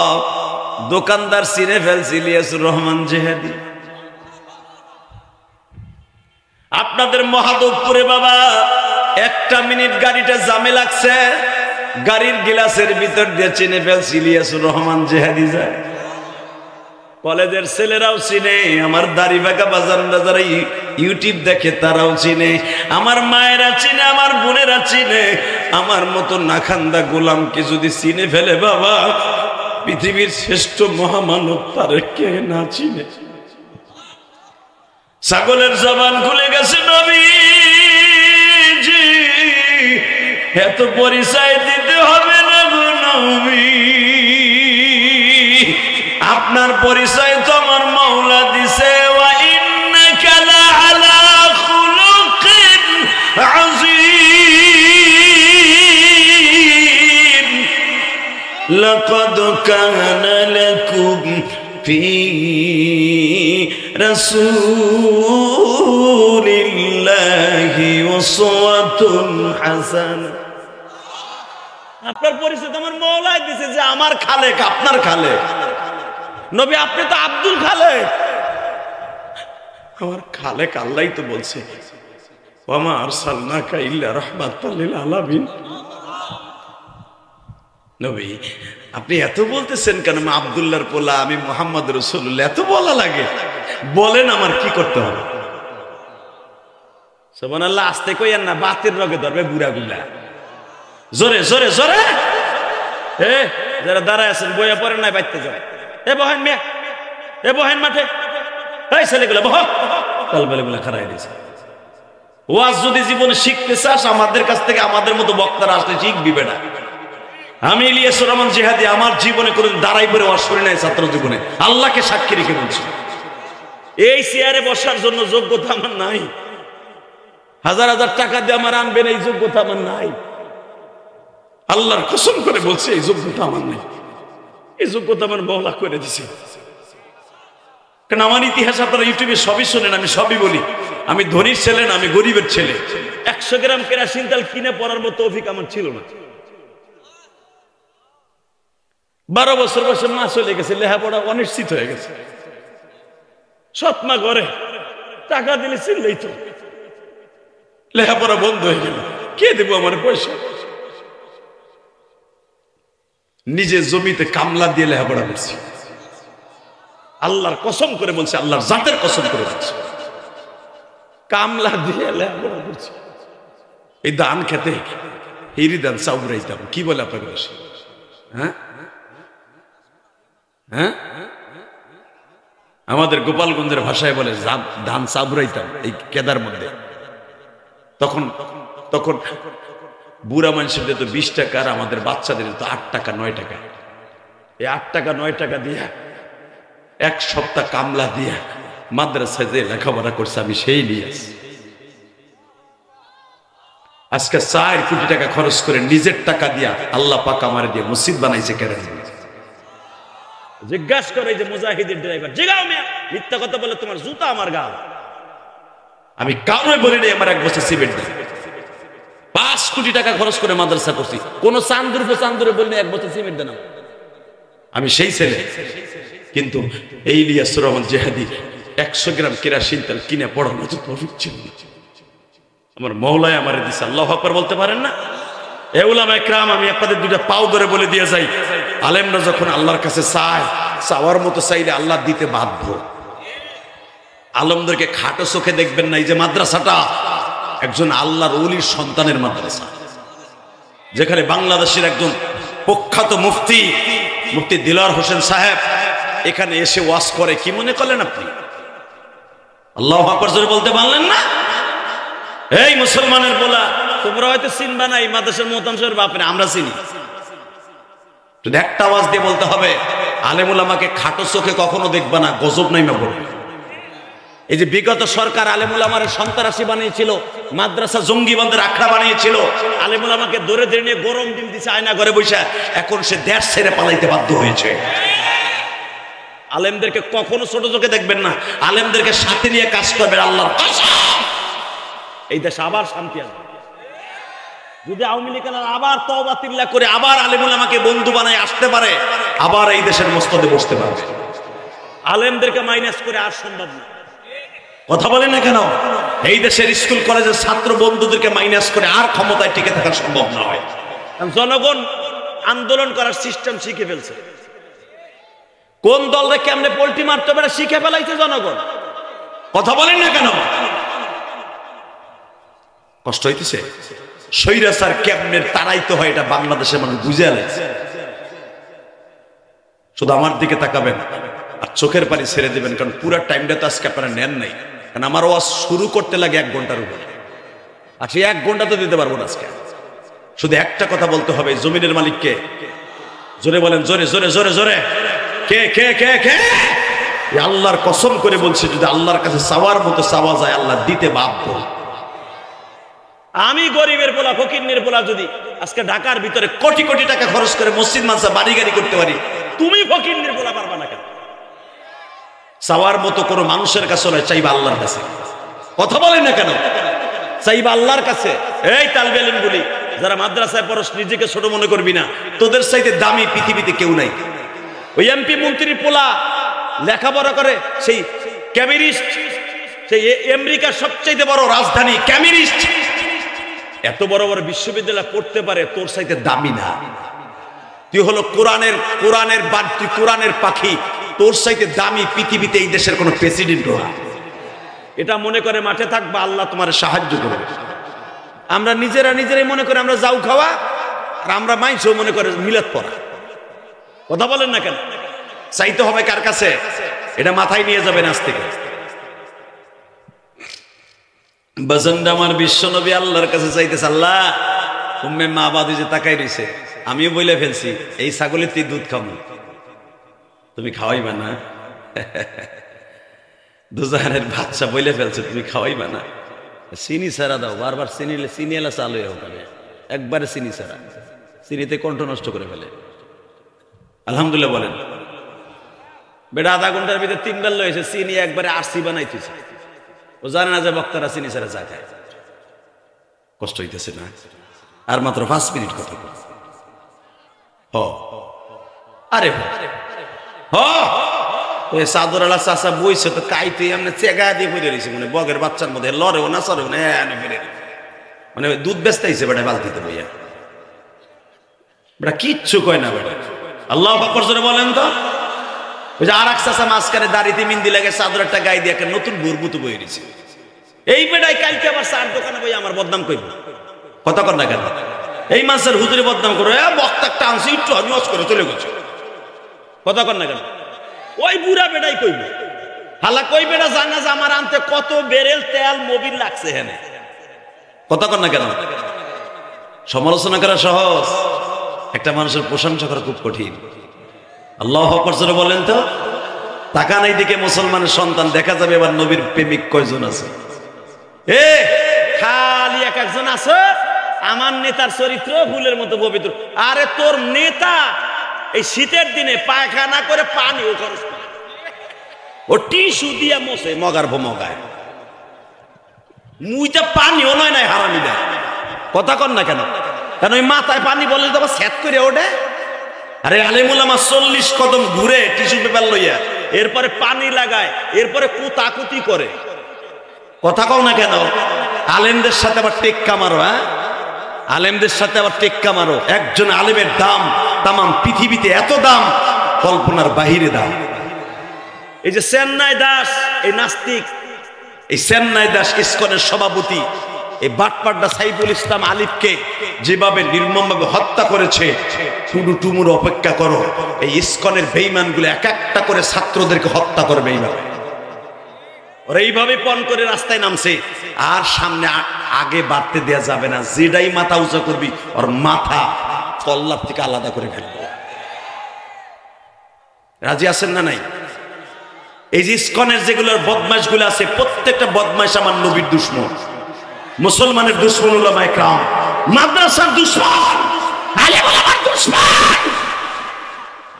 দোকানদার চিনে ফেলছি ইলিয়াসুর রহমান জেহাদি। আপনাদের মহাদেবপুরে বাবা একটা মিনিট গাড়িটা জামে লাগছে, গাড়ির গিলাসের ভিতর দিয়ে চিনে ফেলছি ইলিয়াসুর রহমান জেহাদি যায়। কলেজের ছেলেরাও চিনে, আমার দাড়ি বাঁকা বাজানরা যারা ইউটিউব দেখে তারাও চিনে, আমার মায়েরা চিনে, আমার বোনেরা চিনে। আমার মতো নাখান্দা গোলামকে যদি চিনে ফেলে বাবা, পৃথিবীর শ্রেষ্ঠ মহামানব তার কে না চিনে। ছাগলের জবান খুলে গেছে, নবীজি এত পরিচয় দিতে হবে না গো নবী, আপনার পরিচয় তো আমার মাওলা দিছে। ওয়া ইন্নাকা লাআলা খুলুকিন আযীম, লাকাদ কানা লাকুম ফি রাসূলিল্লাহি উসওয়াতুন হাসানাহ। আপনার পরিচয় তো আমার মাওলা দিছে যে আমার খালেক, আপনার খালেক। নবী আপনি তো আব্দুল খালেক, আমার খালেক আল্লাহই তো বলছে ওয়ামা আরসালনাকা ইল্লা রাহমাতাল লিল আলামিন। নবী আপনি এত বলতেছেন কেন? আমি আব্দুল্লাহর পোলা, আমি মুহাম্মদ রাসূলুল্লাহ, এত বলা লাগে? বলেন আমার কি করতে হবে? সুবহানাল্লাহ। আস্তে কইয়েন না, বাতের রগে ধরবে বুড়া গুলা। জোরে জোরে জোরে। যারা দাঁড়ায় আছেন বইয়া পড়েন নাই, বাইতে যায়। বহেন মেয়ে, বহেন মাঠে, এই ছেলেগুলো বহ, কালবেলা খারাই দিয়েছে। ওয়াজ যদি জীবনে শিখতে চাস আমাদের কাছ থেকে, আমাদের মতো বক্তারা আসলে শিখবি বেটা। আমি ইলিয়াসুর রহমান জিহাদি আমার জীবনে করে দাঁড়াই পরে ওয়াজ শুনি নাই, ছাত্র জীবনে আল্লাহকে সাক্ষী রেখে বলছি। এই চেয়ারে বসার জন্য যোগ্যতা আমার নাই, হাজার হাজার টাকা দিয়ে আমার আনবেন এই যোগ্যতা আমার নাই। আল্লাহর কসম করে বলছে এই যোগ্যতা আমার নেই, এই যোগ্যতা আমার মওলা করে দিছে। কারণ আমার ইতিহাস আপনারা ইউটিউবে সবই শোনেন, আমি সবই বলি। আমি ধনীর ছেলে না, আমি গরিবের ছেলে। 100 গ্রাম কেরাসিন তেল কিনে পড়ার মতো তৌফিক আমার ছিল না। 12 বছর বয়সে মা চলে গেছে, লেখাপড়া অনিশ্চিত হয়ে গেছে। সৎ মা ঘরে, টাকা দিলে চিনলেই তো, লেখাপড়া বন্ধ হয়ে গেল। কে দেবো আমার পয়সা? নিজে জমিতে কামলা দিয়ে লেখাপড়া করছি। আল্লাহর কসম করে বলছে, আল্লাহর জাতের কসম করে বলছে, কামলা দিয়ে লেখাপড়া করছি। এই ধান খেতে হিরি ধান চাউরাইতাম, কি বলে আপনাকে? হ্যাঁ হ্যাঁ, আমাদের গোপালগঞ্জের ভাষায় বলে ধান চাউরাইতাম এই কেদার মধ্যে। তখন তখন বুড়া মানুষের দিত 20 টাকা, আর আমাদের বাচ্চাদের দিত 8 টাকা 9 টাকা। এই 8 টাকা 9 টাকা দিয়া 1 সপ্তাহ কামলা দিয়া মাদ্রাসায় যে লেখাপড়া করছে আমি সেই নিয়ে আসি। আজকে 4 কোটি টাকা খরচ করে নিজের টাকা দিয়া আল্লাহ পাক আমার দিয়ে মসজিদ বানাইছে। কেন জিজ্ঞাসা করে যে মুজাহিদের ড্রাইভার, জিগাও মিয়া, মিথ্যা কথা বলে তোমার জুতা আমার গাল। আমি কাউরে বলিনি আমার 1 বছর সিমেন্ট দেন। 5 কোটি টাকা খরচ করে মাদ্রাসা করছি, কোন চান্দুরে বললে 1 বছর সিমেন্ট দেন। আমি সেই ছেলে। কিন্তু এই ইলিয়াসুর রহমান জিহাদি 100 গ্রাম কেরাসিন তেল কিনে পড়ানো তো প্রফিট ছিল না। আমার মওলায় আমারে দিছে, আল্লাহু আকবার বলতে পারেন না? এ উলামা ইকরাম, আমি আপনাদের দুইটা পাও ধরে বলে দিয়ে যাই, আলেমরা যখন আল্লাহর কাছে চায়, চাওয়ার মতো চাইলে আল্লাহ দিতে বাধ্য। আলমদেরকে খাটো চোখে দেখবেন না। এই যে মাদ্রাসাটা একজন আল্লাহর ওলির সন্তানের মাদ্রাসা, যেখানে বাংলাদেশের একজন প্রখ্যাত মুফতি দিলওয়ার হোসেন সাহেব এখানে এসে ওয়াজ করে। কি মনে করলেন আপনি? আল্লাহু আকবার জোরে বলতে পারলেন না? এই মুসলমানের বলা, তোমরা হয়তো চিনবা না এই মাদ্রাসার মোহতাম সাহেবের বাপরে, আমরা চিনি। শুধু একটা আওয়াজ দিয়ে বলতে হবে, আলেম উলামাকে খাটো চোখে কখনো দেখবা না, গজব নাইমা পড়বে। এই যে বিগত সরকার আলেম উলামার সন্ত্রাসী বানিয়েছিল, মাদ্রাসা জঙ্গিবাদের আখড়া বানিয়েছিল, আলেম উলামাকে ধরে নিয়ে গরম ডিম দিছে আয়না ঘরে বসে, এখন সে দেশ ছেড়ে পালাইতে বাধ্য হয়েছে। আলেমদেরকে কখনো ছোট চোখে দেখবেন না, আলেমদেরকে সাথে নিয়ে কাজ করবেন। আল্লাহর কসম, এই দেশে আবার শান্তি আসবে যদি আওয়ামী লীগ আবার তওবা তিল্লা করে আবার আলেম উলামাকে বন্ধু বানায় আসতে পারে, আবার এই দেশের মস্তদে বসতে পারবে। আলেমদেরকে মাইনাস করে আর সম্ভব না। কথা বলেন না কেন? এই দেশের স্কুল কলেজের ছাত্র বন্ধুদেরকে মাইনাস করে আর ক্ষমতায় টিকে থাকা সম্ভব নয়। জনগণ আন্দোলন করার সিস্টেম শিখে ফেলছে, কোন দলরে কেমনে পোল্টি মারতে পারে শিখে ফেলাইছে জনগণ। কথা বলেন না কেন? কষ্ট হইতেছে। স্বৈরাচার কেমনে তাড়াইতে হয় এটা বাংলাদেশের মানুষ বুঝে আলাইছে। শুধু আমার দিকে তাকাবেন আর চোখের পানি ছেড়ে দিবেন, কারণ পুরো টাইমটা তো আজকে আপনারা নেন নাই। কারণ আমার ওয়াজ শুরু করতে লাগে 1 ঘন্টার উপরে, আর সেই 1 ঘন্টা তো দিতে পারবো না আজকে। শুধু একটা কথা বলতে হবে, জমিনের মালিককে জোরে বলেন, জোরে জোরে জোরে জোরে, কে কে কে কে? আল্লাহর কসম করে বলছি, যদি আল্লাহর কাছে চাওয়ার মতো চাওয়া যায়, আল্লাহ দিতে বাধ্য। আমি গরিবের পোলা, ফকিরনের পোলা, যদি আজকে ঢাকার ভিতরে কোটি কোটি টাকা খরচ করে মসজিদ মাদ্রাসা বাড়ি গাড়ি করতে পারি, তুমি ফকিরনের পোলা পারবা না কেন? চাওয়ার মতো কোনো মানুষের কাছে নয়, চাইবা আল্লাহর কাছে। কথা বলেন না কেন? চাইবা আল্লাহর কাছে। এই তালবে ইলম গুলি যারা মাদ্রাসায় পড়স, নিজেকে ছোট মনে করবি না, তোদের চাইতে দামি পৃথিবীতে কেউ নাই। ওই এমপি মন্ত্রীর পোলা লেখাপড়া করে সেই ক্যামেরিস্ট, সেই আমেরিকার সবচাইতে বড় রাজধানী ক্যামেরিস্ট, এত বড় বড় বিশ্ববিদ্যালয় পড়তে পারে, তোর চাইতে দামি না। তুই হলো কোরআনের পাখি, তোর চাইতে দামি পৃথিবীতে এই দেশের কোন প্রেসিডেন্ট না। এটা মনে করে মাঠে থাকবা, আল্লাহ তোমার সাহায্য করবে। আমরা নিজেরাই মনে করে আমরা যাও খাওয়া, আর আমরা মাইনসও মনে করে মিলাদ পড়া। কথা বলেন না কেন? চাইতে হবে কার কাছে? এটা মাথায় নিয়ে যাবেন আজ থেকে। বাজানটা আমার বিশ্ব নবী আল্লাহর কাছে চাইতেছে, আল্লাহ উম্মে মা বাদী যে তাকাই রইছে, আমিও বলে ফেলছি এই ছাগলের তুই দুধ খাবো, তুমি খাওয়াইবা না? দুজাহানের বাচ্চা বলে ফেলছে তুমি খাওয়াইবা না? চিনি ছাড়া দাও, বারবার চিনি এলা চালু ওখানে, একবারে চিনি ছাড়া, চিনিতে কণ্ঠ নষ্ট করে ফেলে। আলহামদুলিল্লাহ বলেন। বেটা আধা ঘন্টার ভিতরে 3 বার লয়েছে, চিনি একবারে আরসি বানাইতেছে। ও জানে না যে বক্তারা চিনি ছাড়া চা খায়। কষ্ট হইতেছে না? আর মাত্র 5 মিনিট কথা বল। আরে চাদর আলা চাষা বইছে তো কাইতে এমনি চেগা দিয়ে ফিরে রয়েছে, মানে বগের বাচ্চার মধ্যে লড়েও না চড়েও না, ফিরে মানে দুধ বেচতেছে বেটা বালতিতে বইয়া। বেটা কিচ্ছু কয় না বেটা। আল্লাহু আকবার জোরে বলেন তো। ওই যে আর এক চাষা মাঝখানে দাড়িতে মিন্দি লাগে চাদর একটা গায়ে দিয়ে একটা নতুন বুরবুতু বই রয়েছে। এই বেটাই কালকে আবার চার দোকানে বই আমার বদনাম করবে। কথা কর না কেন? এই মাসের হুজুরে বদনাম করো, বক্তা একটা আনছি একটু নিউজ করে চলে গেছে। কথা কর না কেন? ওই বুড়া বেটাই কইবে। হালা কই বেটা জানা যে আমার আনতে কত বেরেল তেল মোবিল লাগছে হেনে। কথা কর না কেন? সমালোচনা করা সহজ, একটা মানুষের প্রশংসা করা খুব কঠিন। আল্লাহু আকবার জোরে বলেন তো। তাকান এই দিকে মুসলমানের সন্তান, দেখা যাবে এবার নবীর প্রেমিক কয়জন আছে। খালি এক একজন আছে আমার নেতার চরিত্র ফুলের মতো পবিত্র। আরে তোর নেতা এই শীতের দিনে পায়খানা করে পানিও খরচ করে, ও টিস্যু দিয়া মোছে মগার ভমগায়, মুইটা পানিও নয় নাই হারামি দেয়। কথা কন না কেন? কারণ ওই মাথায় পানি বলে তো আবার সেট করে ওঠে। আরে আলেমুলামা 40 কদম ঘুরে টিস্যু পেপার লইয়া এরপরে পানি লাগায়, এরপরে কুতাকুতি করে। কথা কও না কেন? আলেমদের সাথে আবার টেক্কা মারো, হ্যাঁ আলেমদের সাথে আবার টেক্কা মারো। একজন আলেমের দাম তামাম পৃথিবীতে এত দাম, কল্পনার বাহিরে দাম। এই যে চেন্নাই দাস, এই নাস্তিক, এই চেন্নাই দাস ইসকনের সভাপতি, এই বাটপাড্ডা সাইফুল ইসলাম আলিফকে যেভাবে নির্মমভাবে হত্যা করেছে, টুডু টুমুর অপেক্ষা করো, এই ইসকনের বেঈমানগুলো এক একটা করে ছাত্রদেরকে হত্যা করবে এইভাবে। ওরা এইভাবে পণ করে রাস্তায় নামছে, আর সামনে আগে বাড়তে দেয়া যাবে না। যেটাই মাথা উঁচা করবি ওর মাথা কল্লার থেকে আলাদা করে ফেলবো। রাজি আছেন না নাই? এই যে ইসকনের যেগুলোর বদমাইশ গুলো আছে, প্রত্যেকটা বদমাইশ আমার নবীর দুশ্মন, মুসলমানের দুশ্মন, উলামায়ে কেরাম, মাদ্রাসার দুশ্মন, আলেম ওলামার দুশ্মন।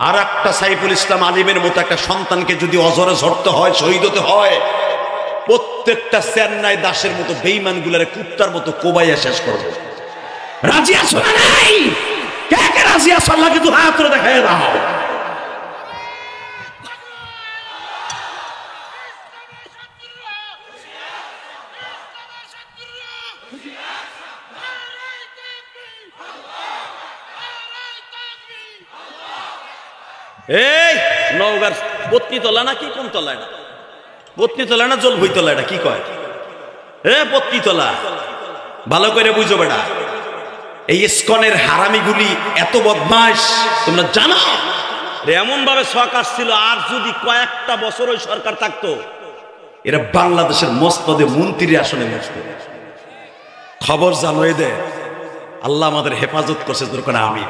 আর একটা সাইফুল ইসলাম আলিমের মতো একটা সন্তানকে যদি অজরে ঝরতে হয়, শহীদ হতে হয়, প্রত্যেকটা চেন্নাই দাসের মতো বেঈমান গুলারে কুত্তার মতো কোবাইয়া শেষ করবো। রাজি আছো না নাই? কে কে রাজি আছো? আল্লাহকে তো হাত ধরে দেখায় দাও। এই নওগাঁর পত্নী তলা না কি, কোন তলা এটা? পত্নী তলা না জলভই তলা? এটা কি কয়? পত্নী তলা। ভালো করে বুঝো বেটা, এই ইসকনের হারামিগুলি এত বদমাইশ তোমরা জানো। এমন ভাবে সরকার ছিল, আর যদি কয়েকটা বছর ওই সরকার থাকতো, এরা বাংলাদেশের মস্তদে মন্ত্রী আসনে বসত। খবর জানোই দে, আল্লাহ আমাদের হেফাজত করছে, দরকার আমি।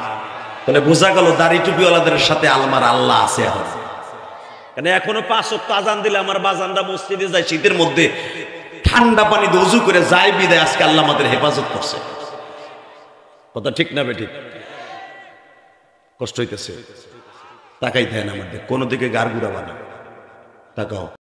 তাহলে বোঝা গেল দাড়ি টুপিওয়ালাদের সাথে আলমার আল্লাহ আছে এখন। কেন এখনো 5 ওয়াক্ত আজান দিলে আমার বাজানরা মসজিদে যায় শীতের মধ্যে, ঠান্ডা পানি দিয়ে ওযু করে যায় বিদায়। আজকে আল্লাহ আমাদের হেফাজত করছে। কথা ঠিক না বেঠিক? কষ্ট হইতেছে? তাকাই দেয় না আমাদের কোনো দিকে, গার গুড়া বানা তাকাও।